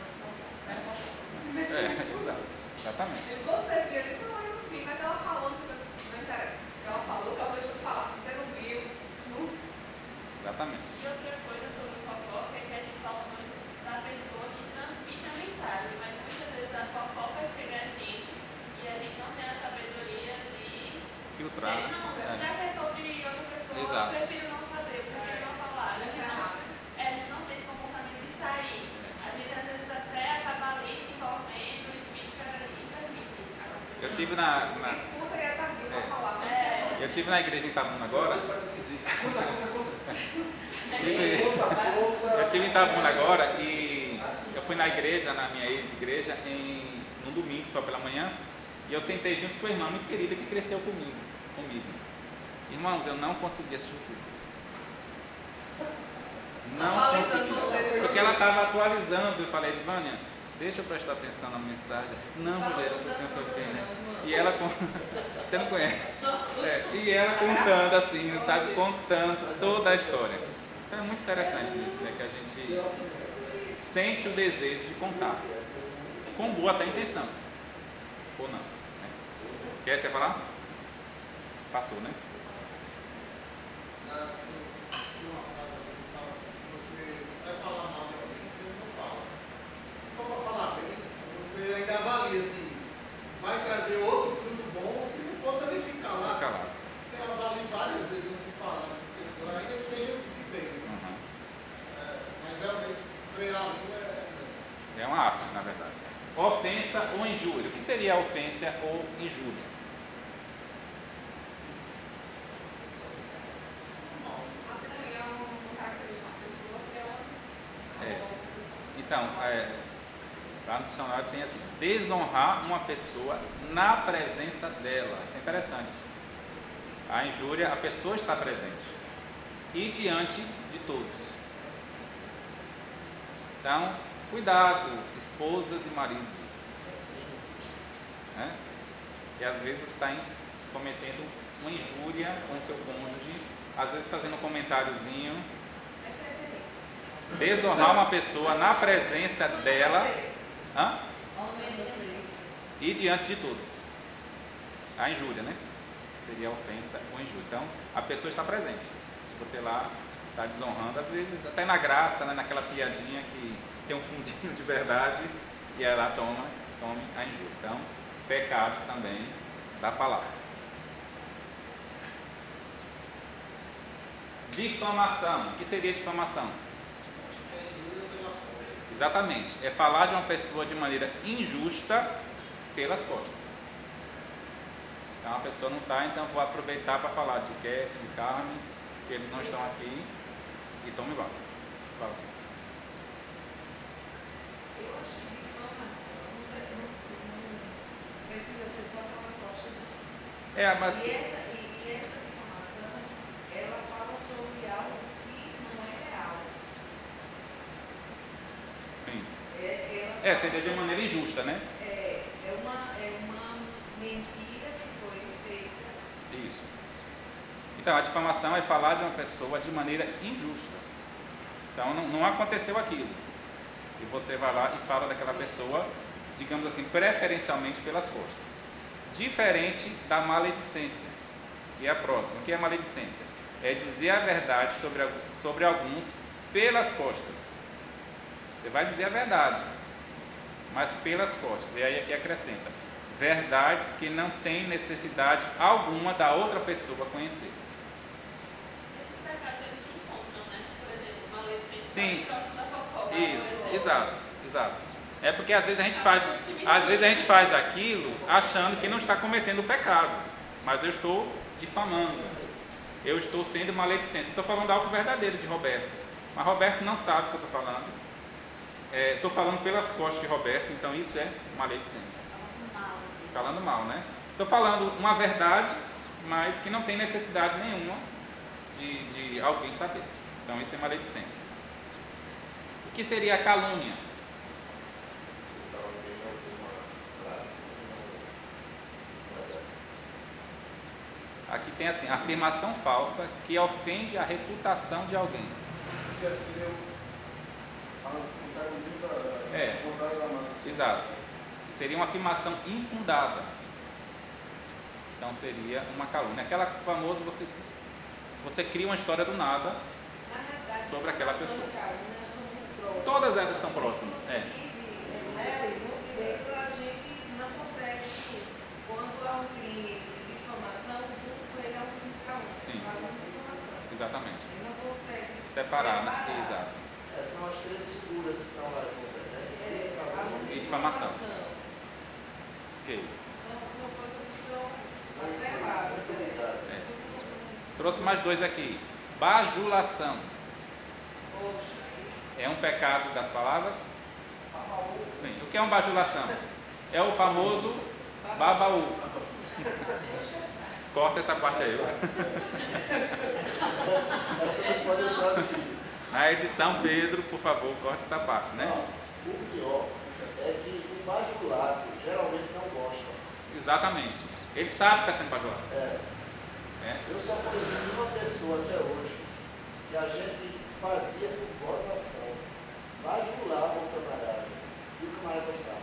Exatamente. Você viu ele? Não, eu não vi, mas ela falou, não interessa. Ela falou, ela deixou de falar. Se você não viu, não... Exatamente. E outra coisa sobre fofoca é que a gente fala muito da pessoa que transmite a mensagem, mas muitas vezes a fofoca chega a gente e a gente não tem a sabedoria de Filtrar. Já que é sobre outra pessoa, Exato. eu prefiro não saber, eu prefiro não falar. Isso é errado. A gente não tem esse comportamento de sair. A gente às vezes até acaba ali se envolvendo e fica hipermítico. Eu tive Escuta e é tardio para falar. Mas eu tive na igreja em Itabuna agora. Eu tive em Itabuna agora e eu fui na igreja, na minha ex-igreja, no domingo, só pela manhã, e eu sentei junto com uma irmã muito querida que cresceu comigo. Irmãos, eu não consegui assistir tudo. Não consegui. Porque ela estava atualizando. Eu falei, Vânia, deixa eu prestar atenção na mensagem. Não, mulher, eu não sei o que, né? E ela, você não conhece? E ela contando assim, sabe? Contando toda a história. Então é muito interessante isso, né? Que a gente sente o desejo de contar. Com boa até intenção. Ou não. Né? Quer você falar? Passou, né? Tem uma frase nesse caso que se você vai falar mal de alguém, você não fala. Se for para falar bem, você ainda avalia se vai trazer outro fruto bom, se não for também ficar lá. Fica lá. Você avalia várias vezes antes de falar com a pessoa, ainda que seja de bem. Uhum. Mas realmente frear a língua É uma arte, na verdade. Ofensa ou injúria. O que seria ofensa ou injúria? Então, lá no dicionário tem assim, desonrar uma pessoa na presença dela. Isso é interessante. A injúria, a pessoa está presente e diante de todos. Então, cuidado, esposas e maridos. Né? E às vezes você está cometendo uma injúria com o seu cônjuge, às vezes fazendo um comentáriozinho. Desonrar uma pessoa na presença dela e diante de todos. A injúria, né? Seria a ofensa ou injúria. Então, a pessoa está presente. Você lá está desonrando, às vezes até na graça, né? Naquela piadinha que tem um fundinho de verdade e ela tome a injúria. Então, pecados também da palavra. Difamação. O que seria difamação? Exatamente, é falar de uma pessoa de maneira injusta pelas costas. Então a pessoa não está, então vou aproveitar para falar de Quécio, de Carmen, que eles não estão aqui e estão me batendo. Fala. Eu acho que difamação não precisa ser só pelas costas. Mas E essa difamação, ela fala sobre algo que não é real. sim. Ela Seria de maneira injusta, né? É uma mentira que foi feita. Isso. Então, a difamação é falar de uma pessoa de maneira injusta. Então, não aconteceu aquilo. E você vai lá e fala daquela pessoa, digamos assim, preferencialmente pelas costas. Diferente da maledicência, que é a próxima. O que é maledicência? É dizer a verdade sobre alguns pelas costas. Você vai dizer a verdade, mas pelas costas. E aí aqui acrescenta: verdades que não tem necessidade alguma da outra pessoa conhecer. Esses pecados eles se encontram, né? Por exemplo, uma maledicência Sim. próximo da fofoca. Isso, por exemplo. exato. É porque às vezes a gente faz aquilo achando que não está cometendo o pecado, mas eu estou difamando, eu estou sendo maledicência. Estou falando algo verdadeiro de Roberto, mas Roberto não sabe o que eu estou falando. Estou falando pelas costas de Roberto, então isso é maledicência. Falando mal, né? Estou falando uma verdade, mas que não tem necessidade nenhuma de alguém saber. Então isso é maledicência. O que seria a calúnia? Aqui tem assim: afirmação falsa que ofende a reputação de alguém. Exato. Seria uma afirmação infundada. Então seria uma calúnia. Aquela famosa, você cria uma história do nada Na realidade, sobre aquela pessoa. Todas Todas elas estão próximas. No direito a gente não consegue, quando há um crime de difamação, junto com ele é um crime de calúnia. Sim. Calúnia e difamação. Exatamente. Ele não consegue Separar, né? Exato. Essas são as três figuras que estão lá juntas, né? Calúnia E difamação. Ok. São coisas que estão atreladas. Trouxe mais dois aqui. Bajulação. Poxa, É um pecado das palavras? Sim. O que é uma bajulação? É o famoso babaú. Corta essa parte aí. Essa não pode entrar aqui. Na edição, Pedro, por favor, corta essa parte, né? Não, o pior é que o bajulado geralmente não gosta. Exatamente. Ele sabe que está sendo bajulado. Eu só conheci uma pessoa até hoje que a gente fazia por gozação. Bajulava o camarada e o camarada gostava.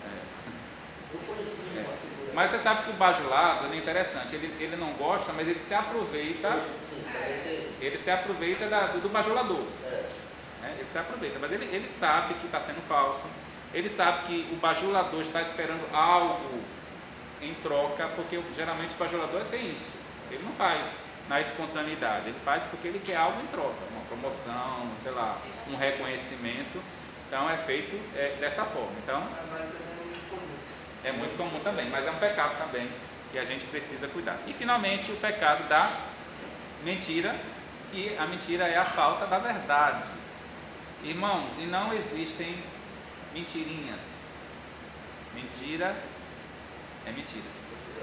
Eu conheci uma figura. Mas você sabe que o bajulado é interessante. Ele não gosta, mas ele se aproveita. Sim, também tem isso. Ele se aproveita do bajulador. É. Ele se aproveita, mas ele sabe que está sendo falso. Ele sabe que o bajulador está esperando algo em troca, porque geralmente o bajulador tem isso. Ele não faz na espontaneidade, ele faz porque ele quer algo em troca, uma promoção, sei lá, um reconhecimento. Então é feito dessa forma. Então é muito comum também, mas é um pecado também que a gente precisa cuidar. E finalmente o pecado da mentira, que a mentira é a falta da verdade. Irmãos, e não existem mentirinhas. Mentira é mentira.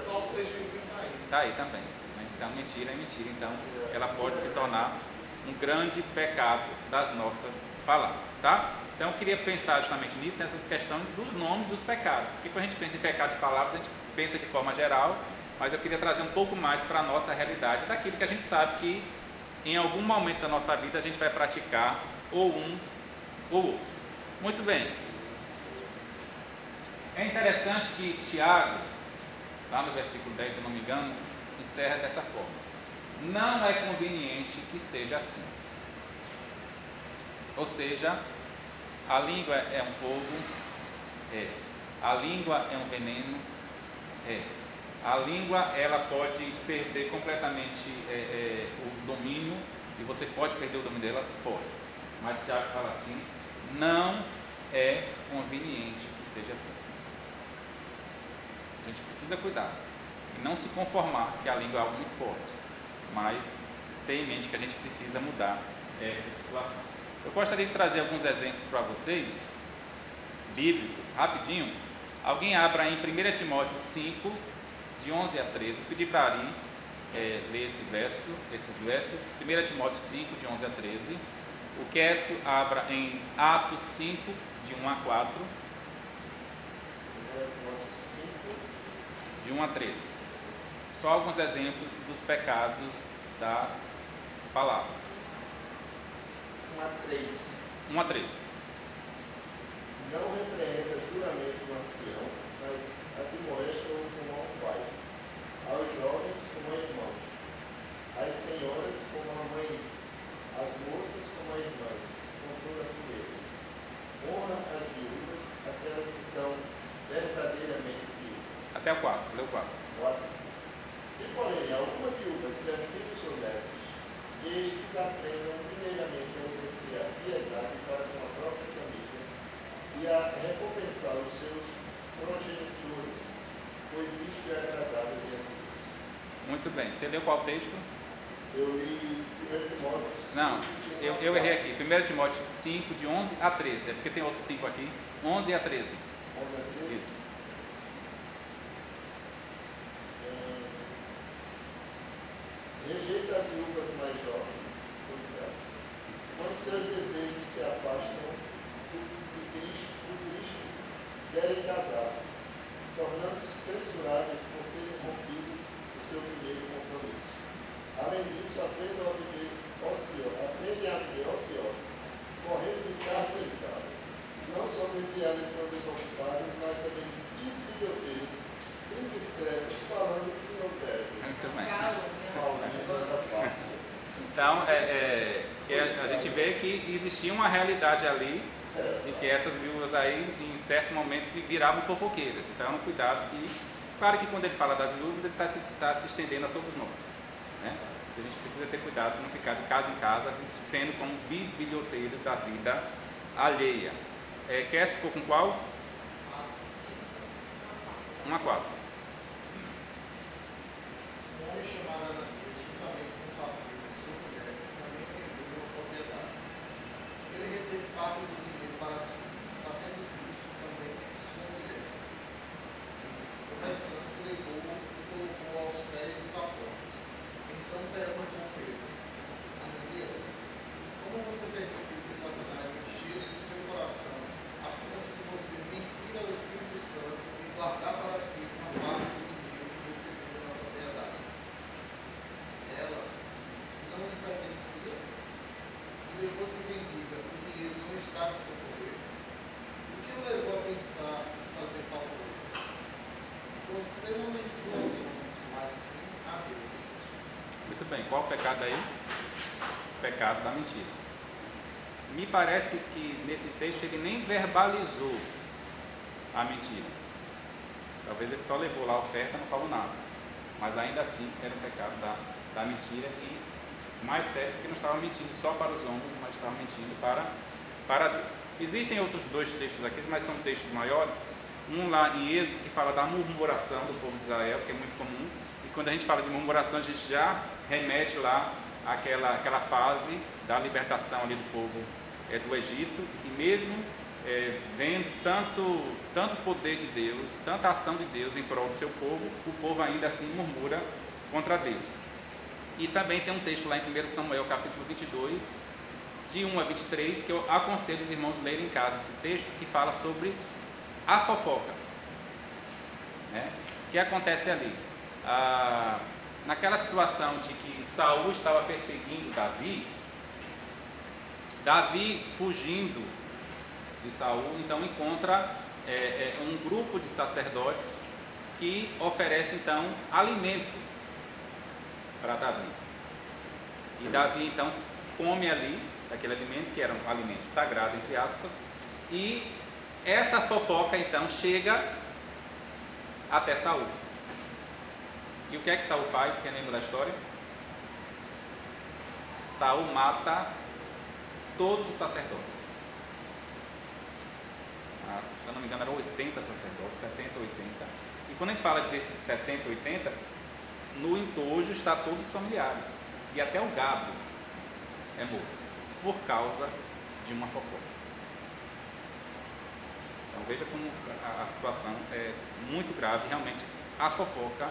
Falso testemunho está aí. Está aí também. Né? Então mentira é mentira. Então ela pode se tornar um grande pecado das nossas palavras, tá? Então eu queria pensar justamente nisso, nessas questões dos nomes dos pecados. Porque quando a gente pensa em pecado de palavras, a gente pensa de forma geral, mas eu queria trazer um pouco mais para a nossa realidade, daquilo que a gente sabe que em algum momento da nossa vida a gente vai praticar ou um ou outro. Muito bem. É interessante que Tiago, lá no versículo 10, se eu não me engano, encerra dessa forma: não é conveniente que seja assim. Ou seja, a língua é um fogo, a língua é um veneno, a língua ela pode perder completamente o domínio, e você pode perder o domínio dela? Pode. Mas Tiago fala assim: não é conveniente que seja assim. A gente precisa cuidar e não se conformar que a língua é algo muito forte, mas ter em mente que a gente precisa mudar essa situação. Eu gostaria de trazer alguns exemplos para vocês, bíblicos, rapidinho. Alguém abra em 1 Timóteo 5, de 11 a 13. Vou pedir para Ari ler esses versos. 1 Timóteo 5, de 11 a 13. O Kécio abra em Atos 5, de 1 a 4. 1 Timóteo 5, de 1 a 13. Só alguns exemplos dos pecados da palavra. 1 a 3. 1 a 3. Não repreenda duramente o ancião, mas admoesta-o como a um pai. Aos jovens como a irmãos. Às senhoras como a mães. Às moças como a irmãs, com toda a pureza. Honra as viúvas, aquelas que são verdadeiramente viúvas. Até o 4. Lê o 4. 4. Se, porém, alguma viúva tiver filhos ou netos, estes aprendam primeiramente a exercer a piedade para com a própria família e a recompensar os seus progenitores, pois isto é agradável diante de Deus. Muito bem. Você leu qual texto? Eu li 1 Timóteo 5. Não, eu errei aqui. 1 Timóteo 5, de 11 a 13. É porque tem outro 5 aqui. 11 a 13. 11 a 13? Isso. Rejeita as viúvas mais jovens, quando seus desejos se afastam do Cristo, querem casar-se, tornando-se censuráveis por terem rompido o seu primeiro compromisso. Além disso, aprendam a viver ociosas, correndo de casa em casa, não somente a lição dos ocupados, mas também bisbilhoteiros, indiscretos, falando que não devem. Muito bem. Então, que a gente vê que existia uma realidade ali, de que essas viúvas aí, em certo momento, viravam fofoqueiras. Então é um cuidado que, claro que quando ele fala das viúvas, ele está se estendendo a todos nós, né? A gente precisa ter cuidado para não ficar de casa em casa, sendo como bisbilhoteiros da vida alheia. Quer ficou com qual? 1 a 4. Um homem chamado Ananias, juntamente com Safira, sua mulher, também vendeu uma propriedade. Ele reteve parte do dinheiro para si, sabendo disto também sua mulher. E o restante levou e colocou aos pés dos apóstolos. Então perguntou Pedro: Ananias, como você permitiu que Satanás enchesse o seu coração a ponto de você mentir ao Espírito Santo e guardar para si uma parte do dinheiro que recebeu na propriedade? Ela não lhe pertencia e depois de vendida o dinheiro não estava em seu poder. O que o levou a pensar em fazer tal coisa? Você não mentiu aos homens, mas sim a Deus. Muito bem, qual o pecado aí? O pecado da mentira. Me parece que nesse texto ele nem verbalizou a mentira. Talvez ele só levou lá a oferta e não falou nada. Mas ainda assim era o pecado da mentira, e mais certo que não estava mentindo só para os homens, mas estava mentindo para Deus. Existem outros dois textos aqui, mas são textos maiores. Um lá em Êxodo que fala da murmuração do povo de Israel, que é muito comum. E quando a gente fala de murmuração, a gente já remete lá àquela fase da libertação ali do povo do Egito, que mesmo vendo tanto poder de Deus, tanta ação de Deus em prol do seu povo, o povo ainda assim murmura contra Deus. E também tem um texto lá em 1 Samuel capítulo 22, de 1 a 23, que eu aconselho os irmãos lerem em casa esse texto, que fala sobre a fofoca, né? O que acontece ali? Naquela situação de que Saul estava perseguindo Davi fugindo de Saul, então encontra um grupo de sacerdotes que oferece então alimento para Davi. E Davi então come ali aquele alimento, que era um alimento sagrado, entre aspas, e essa fofoca então chega até Saul. E o que é que Saul faz? Quem lembra da história? Saul mata todos os sacerdotes. Se eu não me engano, eram 80 sacerdotes, 70, 80. E quando a gente fala desses 70, 80, no entojo está todos os familiares. e até o gado é morto por causa de uma fofoca. Então veja como a situação é muito grave. Realmente a fofoca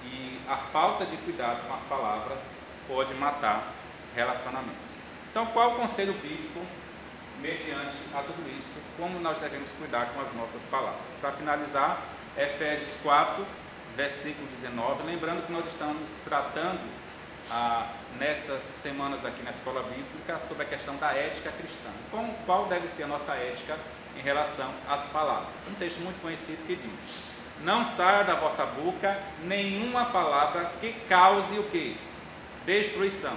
e a falta de cuidado com as palavras pode matar relacionamentos. Então qual o conselho bíblico mediante a tudo isso? Como nós devemos cuidar com as nossas palavras? Para finalizar, Efésios 4, versículo 19, lembrando que nós estamos tratando nessas semanas aqui na escola bíblica sobre a questão da ética cristã. Qual deve ser a nossa ética em relação às palavras? Um texto muito conhecido que diz: não saia da vossa boca nenhuma palavra que cause o quê? Destruição,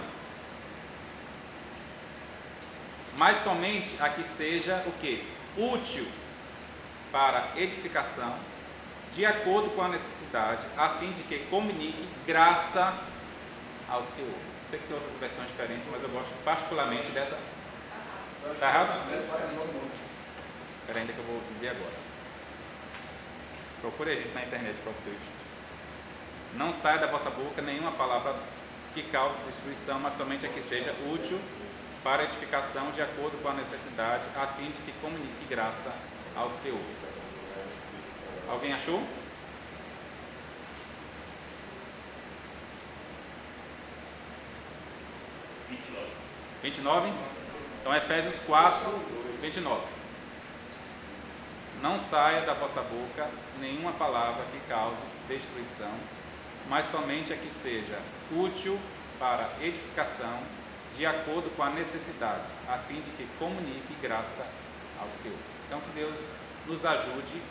mas somente a que seja o quê? Útil para edificação, de acordo com a necessidade, a fim de que comunique graça aos que ouvem. Sei que tem outras versões diferentes, mas eu gosto particularmente dessa. Está errado? Espera ainda que eu vou dizer agora. Procure a gente na internet qual é o texto. Não saia da vossa boca nenhuma palavra que cause destruição, mas somente a que seja útil para edificação, de acordo com a necessidade, a fim de que comunique graça aos que ouvem. Alguém achou? (29). 29? Então Efésios 4, 29. Não saia da vossa boca nenhuma palavra que cause destruição, mas somente a que seja útil para edificação, de acordo com a necessidade, a fim de que comunique graça aos que ouvem. Então que Deus nos ajude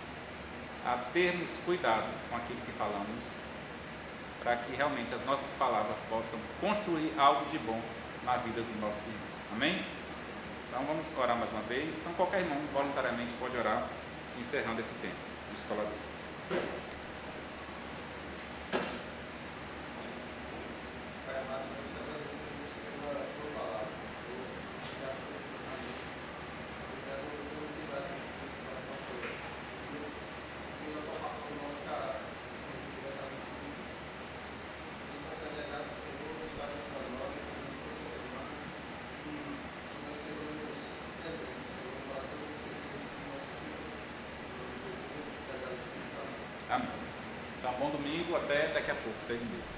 a termos cuidado com aquilo que falamos, para que realmente as nossas palavras possam construir algo de bom na vida dos nossos irmãos. Amém? Então vamos orar mais uma vez. Então qualquer irmão voluntariamente pode orar, encerrando esse tempo do Escola Bíblica. Pai amado, nós te agradecemos pela tua palavra, Senhor. Obrigado pelo ensinamento. Obrigado pelo cuidado que tu tens para a nossa vida, pela formação do nosso caráter. Nos concede a graça, Senhor, de estar junto a nós durante toda a semana e que nós sejamos exemplos, Senhor, para todas as pessoas que nós conhecemos. Jesus, que te agradecemos. Amém. Então bom domingo, até daqui a pouco, 6h30.